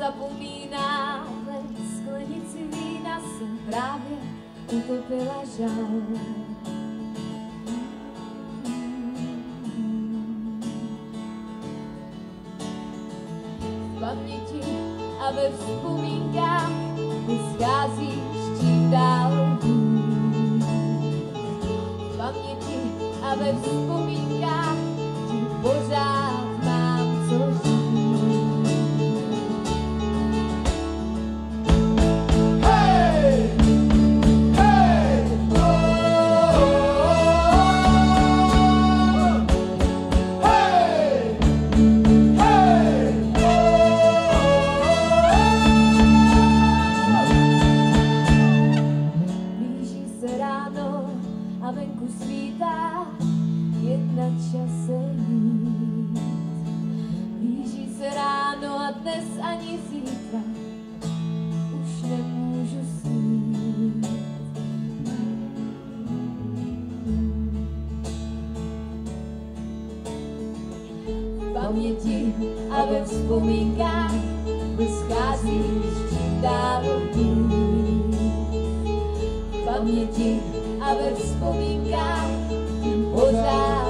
zapomíná, ale sklenici vína jsem právě utopila žal. V paměti a ve vzpomínkách ty scházíš čím dál víc. V paměti a ve vzpomínkách ti pořád mám co říct. A venku svítá, je na čase jít. Blíží se ráno a dnes ani zítra už nemůžu snít. V paměti a ve vzpomínkách scházíš čím dál víc. V paměti a ve vzpomínkách tím pořád